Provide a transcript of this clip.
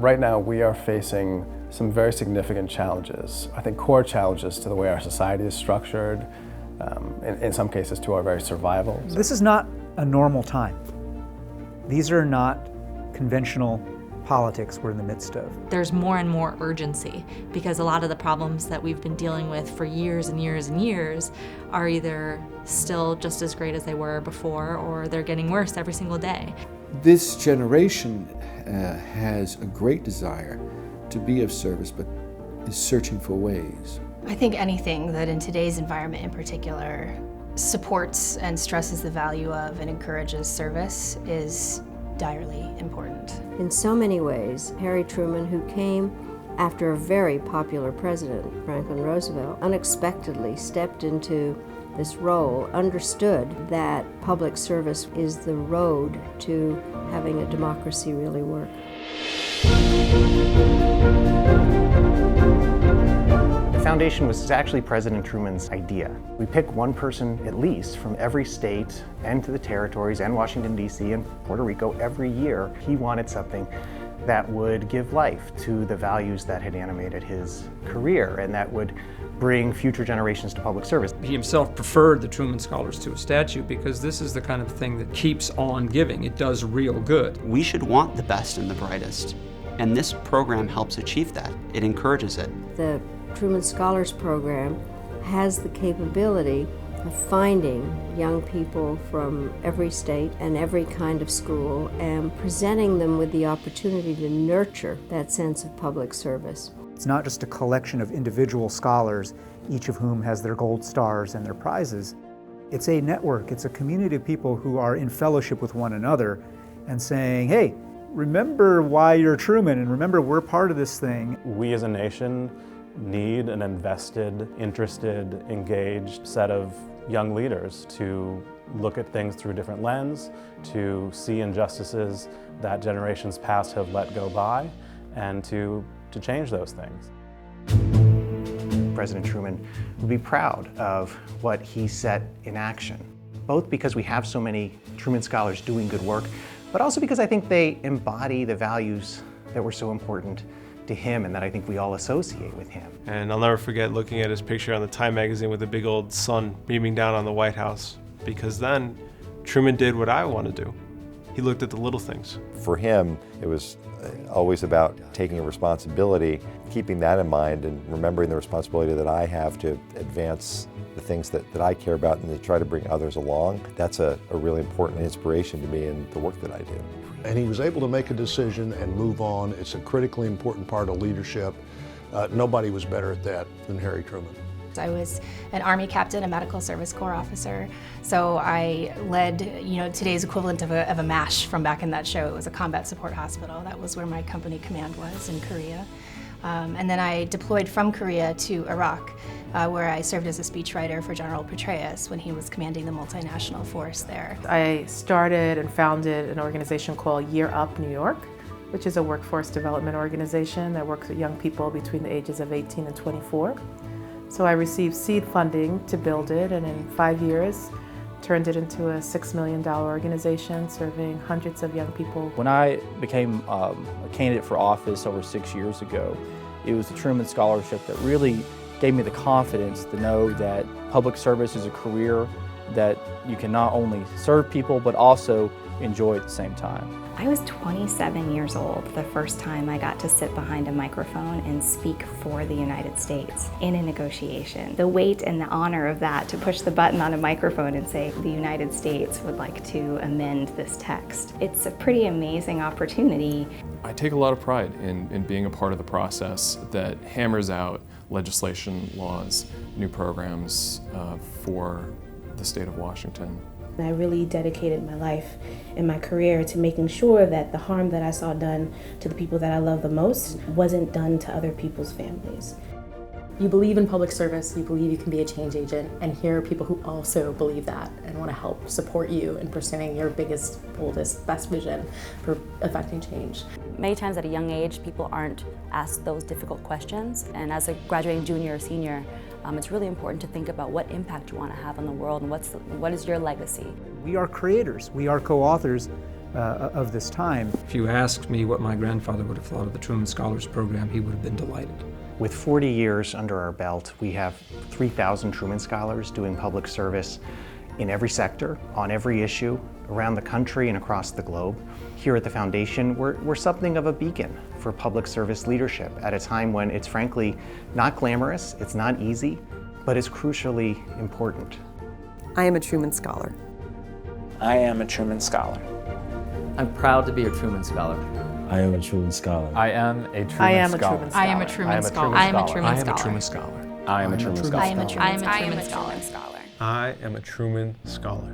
Right now we are facing some very significant challenges. I think core challenges to the way our society is structured, in some cases to our very survival. This is not a normal time. These are not conventional politics we're in the midst of. There's more and more urgency because a lot of the problems that we've been dealing with for years and years and years are either still just as great as they were before or they're getting worse every single day. This generation has a great desire to be of service, but is searching for ways. I think anything that in today's environment in particular supports and stresses the value of and encourages service is direly important. In so many ways, Harry Truman, who came after a very popular president, Franklin Roosevelt, unexpectedly stepped into this role, understood that public service is the road to having a democracy really work. The foundation was actually President Truman's idea. We pick one person at least from every state and to the territories and Washington, D.C. and Puerto Rico every year. He wanted something that would give life to the values that had animated his career and that would bring future generations to public service. He himself preferred the Truman Scholars to a statue because this is the kind of thing that keeps on giving. It does real good. We should want the best and the brightest, and this program helps achieve that. It encourages it. The Truman Scholars program has the capability of finding young people from every state and every kind of school and presenting them with the opportunity to nurture that sense of public service. It's not just a collection of individual scholars, each of whom has their gold stars and their prizes. It's a network, it's a community of people who are in fellowship with one another and saying, hey, remember why you're Truman and remember we're part of this thing. We as a nation need an invested, interested, engaged set of young leaders to look at things through a different lens, to see injustices that generations past have let go by, and to change those things. President Truman would be proud of what he set in action, both because we have so many Truman Scholars doing good work, but also because I think they embody the values that were so important to him and that I think we all associate with him. And I'll never forget looking at his picture on the Time magazine with a big old sun beaming down on the White House, because then Truman did what I want to do. He looked at the little things. For him, it was always about taking a responsibility, keeping that in mind and remembering the responsibility that I have to advance the things that I care about and to try to bring others along. That's a really important inspiration to me in the work that I do. And he was able to make a decision and move on. It's a critically important part of leadership. Nobody was better at that than Harry Truman. I was an Army captain, a Medical Service Corps officer, so I led, today's equivalent of a MASH from back in that show. It was a combat support hospital. That was where my company command was in Korea. And then I deployed from Korea to Iraq, where I served as a speechwriter for General Petraeus when he was commanding the multinational force there. I started and founded an organization called Year Up New York, which is a workforce development organization that works with young people between the ages of 18 and 24. So I received seed funding to build it, and in 5 years, turned it into a $6 million organization serving hundreds of young people. When I became a candidate for office over 6 years ago, it was the Truman Scholarship that really gave me the confidence to know that public service is a career that you can not only serve people, but also enjoy at the same time. I was 27 years old the first time I got to sit behind a microphone and speak for the United States in a negotiation. The weight and the honor of that, to push the button on a microphone and say the United States would like to amend this text. It's a pretty amazing opportunity. I take a lot of pride in being a part of the process that hammers out legislation, laws, new programs for the state of Washington. I really dedicated my life and my career to making sure that the harm that I saw done to the people that I love the most wasn't done to other people's families. You believe in public service, you believe you can be a change agent, and here are people who also believe that and want to help support you in pursuing your biggest, boldest, best vision for affecting change. Many times at a young age, people aren't asked those difficult questions, and as a graduating junior or senior, it's really important to think about what impact you want to have on the world and what is your legacy. We are creators, we are co-authors of this time. If you asked me what my grandfather would have thought of the Truman Scholars program, he would have been delighted. With 40 years under our belt, we have 3,000 Truman Scholars doing public service in every sector, on every issue, around the country and across the globe. Here at the Foundation, we're something of a beacon for public service leadership at a time when it's frankly not glamorous, it's not easy, but it's crucially important. I am a Truman Scholar. I am a Truman Scholar. I'm proud to be a Truman Scholar. I am a Truman Scholar. I am a Truman Scholar. I am a Truman Scholar. I am a Truman Scholar. I am a Truman Scholar. I am a Truman Scholar. I am a Truman Scholar. I am a Truman Scholar. I am a Truman Scholar.